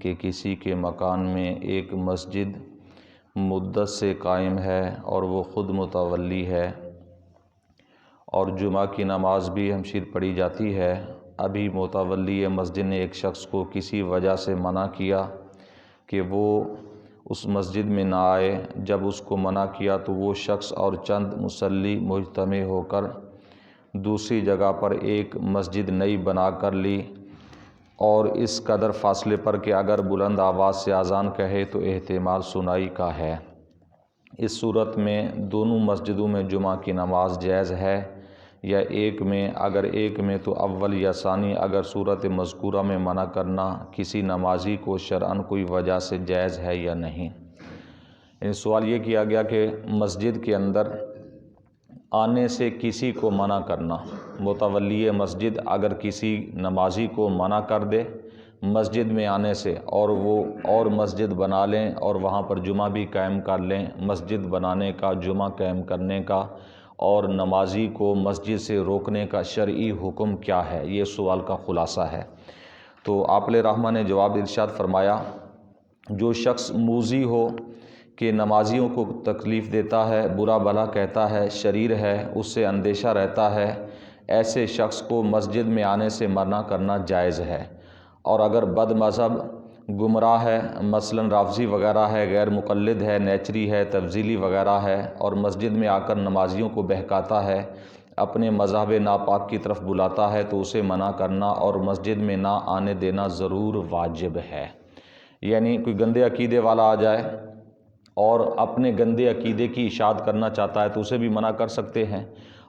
کہ کسی کے مکان میں ایک مسجد مدت سے قائم ہے اور وہ خود متولی ہے اور جمعہ کی نماز بھی ہمشیر پڑھی جاتی ہے، ابھی متولی مسجد نے ایک شخص کو کسی وجہ سے منع کیا کہ وہ اس مسجد میں نہ آئے۔ جب اس کو منع کیا تو وہ شخص اور چند مصلی مجتمع ہو کر دوسری جگہ پر ایک مسجد نئی بنا کر لی، اور اس قدر فاصلے پر کہ اگر بلند آواز سے اذان کہے تو احتمال سنائی کا ہے۔ اس صورت میں دونوں مسجدوں میں جمعہ کی نماز جائز ہے یا ایک میں؟ اگر ایک میں تو اول یا ثانی، اگر صورت مذکورہ میں منع کرنا کسی نمازی کو شرعاً کوئی وجہ سے جائز ہے یا نہیں۔ سوال یہ کیا گیا کہ مسجد کے اندر آنے سے کسی کو منع کرنا، متولی مسجد اگر کسی نمازی کو منع کر دے مسجد میں آنے سے، اور وہ اور مسجد بنا لیں اور وہاں پر جمعہ بھی قائم کر لیں، مسجد بنانے کا، جمعہ قائم کرنے کا اور نمازی کو مسجد سے روکنے کا شرعی حکم کیا ہے، یہ سوال کا خلاصہ ہے۔ تو آپ علیہ الرحمہ نے جواب ارشاد فرمایا، جو شخص موذی ہو کہ نمازیوں کو تکلیف دیتا ہے، برا بھلا کہتا ہے، شریر ہے، اس سے اندیشہ رہتا ہے، ایسے شخص کو مسجد میں آنے سے منع کرنا جائز ہے۔ اور اگر بد مذہب، گمراہ ہے، مثلا رافضی وغیرہ ہے، غیر مقلد ہے، نیچری ہے، تفضیلی وغیرہ ہے، اور مسجد میں آ کر نمازیوں کو بہکاتا ہے، اپنے مذہب ناپاک کی طرف بلاتا ہے، تو اسے منع کرنا اور مسجد میں نہ آنے دینا ضرور واجب ہے۔ یعنی کوئی گندے عقیدے والا آ جائے اور اپنے گندے عقیدے کی اشاعت کرنا چاہتا ہے تو اسے بھی منع کر سکتے ہیں،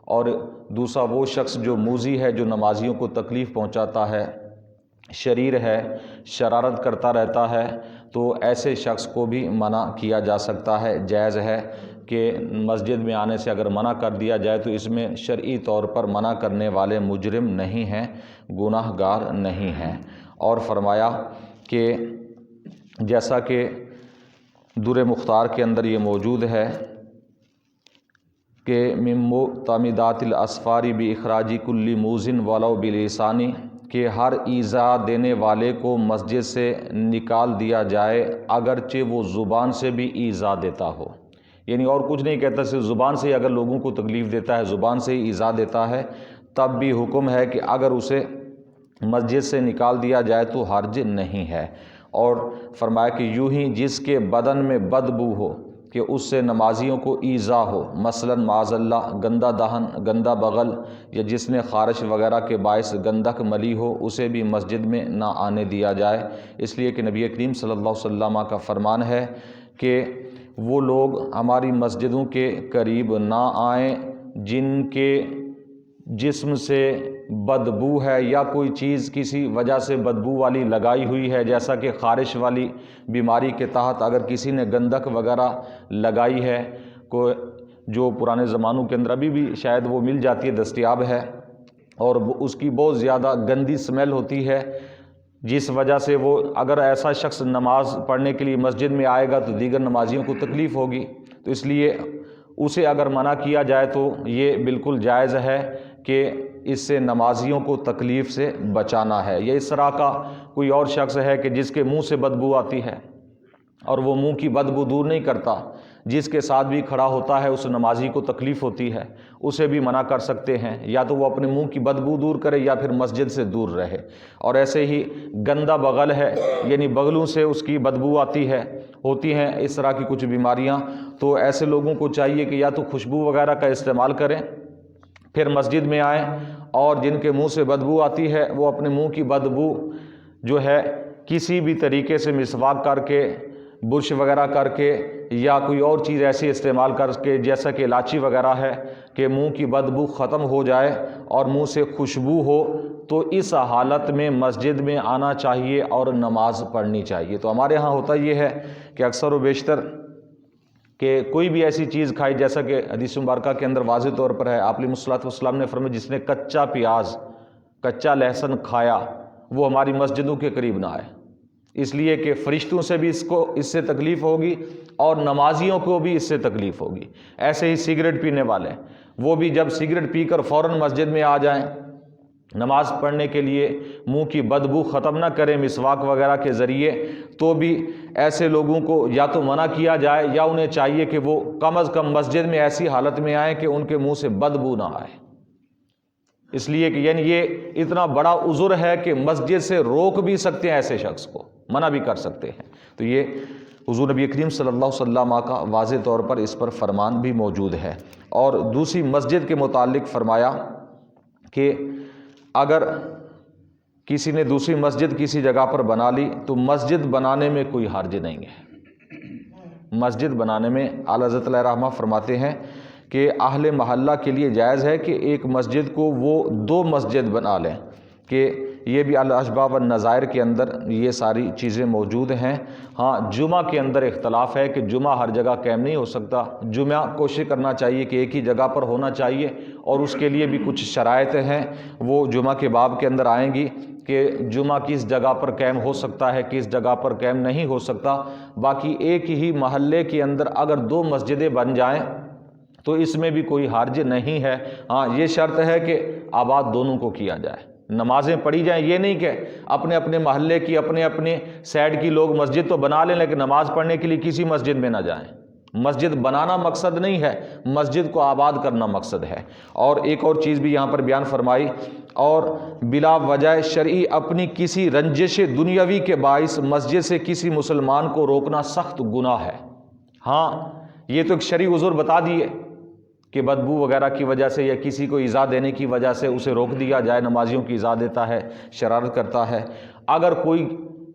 اور دوسرا وہ شخص جو موذی ہے، جو نمازیوں کو تکلیف پہنچاتا ہے، شریر ہے، شرارت کرتا رہتا ہے، تو ایسے شخص کو بھی منع کیا جا سکتا ہے، جائز ہے کہ مسجد میں آنے سے اگر منع کر دیا جائے تو اس میں شرعی طور پر منع کرنے والے مجرم نہیں ہیں، گناہ گار نہیں ہیں۔ اور فرمایا کہ جیسا کہ در مختار کے اندر یہ موجود ہے کہ من معتمدات الاسفار باخراج کل موذن ولو بلسانی، کہ ہر ایذا دینے والے کو مسجد سے نکال دیا جائے اگرچہ وہ زبان سے بھی ایذا دیتا ہو۔ یعنی اور کچھ نہیں کہتا، صرف زبان سے ہی اگر لوگوں کو تکلیف دیتا ہے، زبان سے ہی ایذا دیتا ہے، تب بھی حکم ہے کہ اگر اسے مسجد سے نکال دیا جائے تو حرج نہیں ہے۔ اور فرمایا کہ یوں ہی جس کے بدن میں بدبو ہو کہ اس سے نمازیوں کو ایذا ہو، مثلا معاذ اللہ گندہ دہن، گندہ بغل، یا جس نے خارش وغیرہ کے باعث گندک ملی ہو، اسے بھی مسجد میں نہ آنے دیا جائے، اس لیے کہ نبی کریم صلی اللہ علیہ وسلم کا فرمان ہے کہ وہ لوگ ہماری مسجدوں کے قریب نہ آئیں جن کے جسم سے بدبو ہے یا کوئی چیز کسی وجہ سے بدبو والی لگائی ہوئی ہے، جیسا کہ خارش والی بیماری کے تحت اگر کسی نے گندک وغیرہ لگائی ہے، جو پرانے زمانوں کے اندر ابھی بھی شاید وہ مل جاتی ہے، دستیاب ہے، اور اس کی بہت زیادہ گندی سمیل ہوتی ہے، جس وجہ سے وہ اگر ایسا شخص نماز پڑھنے کے لیے مسجد میں آئے گا تو دیگر نمازیوں کو تکلیف ہوگی، تو اس لیے اسے اگر منع کیا جائے تو یہ بالکل جائز ہے کہ اس سے نمازیوں کو تکلیف سے بچانا ہے۔ یا اس طرح کا کوئی اور شخص ہے کہ جس کے منہ سے بدبو آتی ہے اور وہ منہ کی بدبو دور نہیں کرتا، جس کے ساتھ بھی کھڑا ہوتا ہے اس نمازی کو تکلیف ہوتی ہے، اسے بھی منع کر سکتے ہیں، یا تو وہ اپنے منہ کی بدبو دور کرے یا پھر مسجد سے دور رہے۔ اور ایسے ہی گندہ بغل ہے، یعنی بغلوں سے اس کی بدبو آتی ہے، ہوتی ہیں اس طرح کی کچھ بیماریاں، تو ایسے لوگوں کو چاہیے کہ یا تو خوشبو وغیرہ کا استعمال کریں پھر مسجد میں آئیں، اور جن کے منہ سے بدبو آتی ہے وہ اپنے منہ کی بدبو جو ہے کسی بھی طریقے سے مسواک کر کے، برش وغیرہ کر کے، یا کوئی اور چیز ایسی استعمال کر کے جیسا کہ الائچی وغیرہ ہے، کہ منہ کی بدبو ختم ہو جائے اور منہ سے خوشبو ہو، تو اس حالت میں مسجد میں آنا چاہیے اور نماز پڑھنی چاہیے۔ تو ہمارے ہاں ہوتا یہ ہے کہ اکثر و بیشتر کہ کوئی بھی ایسی چیز کھائی، جیسا کہ حدیث مبارکہ کے اندر واضح طور پر ہے، آپ علیہ الصلوۃ والسلام نے فرمایا جس نے کچا پیاز، کچا لہسن کھایا وہ ہماری مسجدوں کے قریب نہ آئے، اس لیے کہ فرشتوں سے بھی اس سے تکلیف ہوگی اور نمازیوں کو بھی اس سے تکلیف ہوگی۔ ایسے ہی سگریٹ پینے والے، وہ بھی جب سگریٹ پی کر فوراً مسجد میں آ جائیں نماز پڑھنے کے لیے منہ کی بدبو ختم نہ کریں مسواک وغیرہ کے ذریعے، تو بھی ایسے لوگوں کو یا تو منع کیا جائے یا انہیں چاہیے کہ وہ کم از کم مسجد میں ایسی حالت میں آئیں کہ ان کے منہ سے بدبو نہ آئے، اس لیے کہ یعنی یہ اتنا بڑا عذر ہے کہ مسجد سے روک بھی سکتے ہیں، ایسے شخص کو منع بھی کر سکتے ہیں۔ تو یہ حضور نبی کریم صلی اللہ علیہ وسلم کا واضح طور پر اس پر فرمان بھی موجود ہے۔ اور دوسری مسجد کے متعلق فرمایا کہ اگر کسی نے دوسری مسجد کسی جگہ پر بنا لی تو مسجد بنانے میں کوئی حرج نہیں ہے۔ مسجد بنانے میں اعلیٰ حضرت علیہ رحمہ فرماتے ہیں کہ اہل محلہ کے لیے جائز ہے کہ ایک مسجد کو وہ 2 مسجد بنا لیں، کہ یہ بھی الاشباب والنظائر کے اندر یہ ساری چیزیں موجود ہیں۔ ہاں جمعہ کے اندر اختلاف ہے کہ جمعہ ہر جگہ قائم نہیں ہو سکتا، جمعہ کوشش کرنا چاہیے کہ ایک ہی جگہ پر ہونا چاہیے، اور اس کے لیے بھی کچھ شرائط ہیں، وہ جمعہ کے باب کے اندر آئیں گی کہ جمعہ کس جگہ پر قائم ہو سکتا ہے، کس جگہ پر قائم نہیں ہو سکتا۔ باقی ایک ہی محلے کے اندر اگر 2 مسجدیں بن جائیں تو اس میں بھی کوئی حرج نہیں ہے۔ ہاں یہ شرط ہے کہ آباد دونوں کو کیا جائے، نمازیں پڑھی جائیں، یہ نہیں کہ اپنے اپنے محلے کی اپنے اپنے سائڈ کی لوگ مسجد تو بنا لیں لیکن نماز پڑھنے کے لیے کسی مسجد میں نہ جائیں۔ مسجد بنانا مقصد نہیں ہے، مسجد کو آباد کرنا مقصد ہے۔ اور ایک اور چیز بھی یہاں پر بیان فرمائی، اور بلا وجہ شرعی اپنی کسی رنجش دنیاوی کے باعث مسجد سے کسی مسلمان کو روکنا سخت گناہ ہے۔ ہاں یہ تو ایک شرعی عذر بتا دیے کہ بدبو وغیرہ کی وجہ سے یا کسی کو ایذا دینے کی وجہ سے اسے روک دیا جائے، نمازیوں کی ایذا دیتا ہے، شرارت کرتا ہے۔ اگر کوئی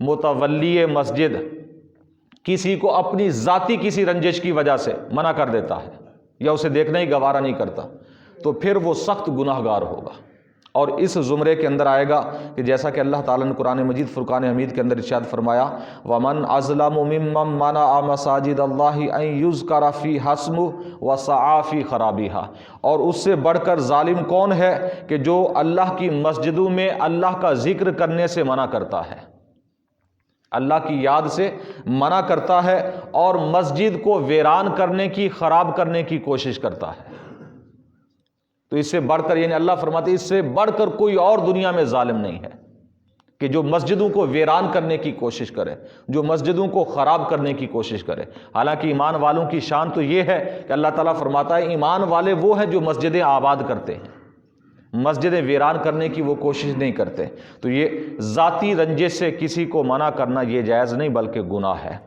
متولی مسجد کسی کو اپنی ذاتی کسی رنجش کی وجہ سے منع کر دیتا ہے یا اسے دیکھنا ہی گوارا نہیں کرتا تو پھر وہ سخت گناہ گار ہوگا، اور اس زمرے کے اندر آئے گا کہ جیسا کہ اللہ تعالیٰ نے قرآن مجید فرقان حمید کے اندر ارشاد فرمایا، وَمَنْ أَظْلَمُ مِمَّنْ مَنَعَ مَسَاجِدَ اللَّهِ أَنْ يُذْكَرَ فِيهَا اسْمُهُ وَسَعَىٰ فِي خَرَابِهَا، اور اس سے بڑھ کر ظالم کون ہے کہ جو اللہ کی مسجدوں میں اللہ کا ذکر کرنے سے منع کرتا ہے، اللہ کی یاد سے منع کرتا ہے اور مسجد کو ویران کرنے کی، خراب کرنے کی کوشش کرتا ہے۔ تو اس سے بڑھ کر یعنی اللہ فرماتے اس سے بڑھ کر کوئی اور دنیا میں ظالم نہیں ہے کہ جو مسجدوں کو ویران کرنے کی کوشش کرے، جو مسجدوں کو خراب کرنے کی کوشش کرے۔ حالانکہ ایمان والوں کی شان تو یہ ہے کہ اللہ تعالیٰ فرماتا ہے ایمان والے وہ ہیں جو مسجدیں آباد کرتے ہیں، مسجدیں ویران کرنے کی وہ کوشش نہیں کرتے۔ تو یہ ذاتی رنجش سے کسی کو منع کرنا یہ جائز نہیں بلکہ گناہ ہے۔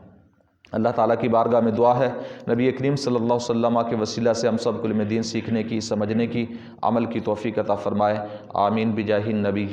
اللہ تعالیٰ کی بارگاہ میں دعا ہے نبی کریم صلی اللہ علیہ وسلم کے وسیلہ سے ہم سب کو علم دین سیکھنے کی، سمجھنے کی، عمل کی توفیق عطا فرمائے، آمین بجاہ النبی۔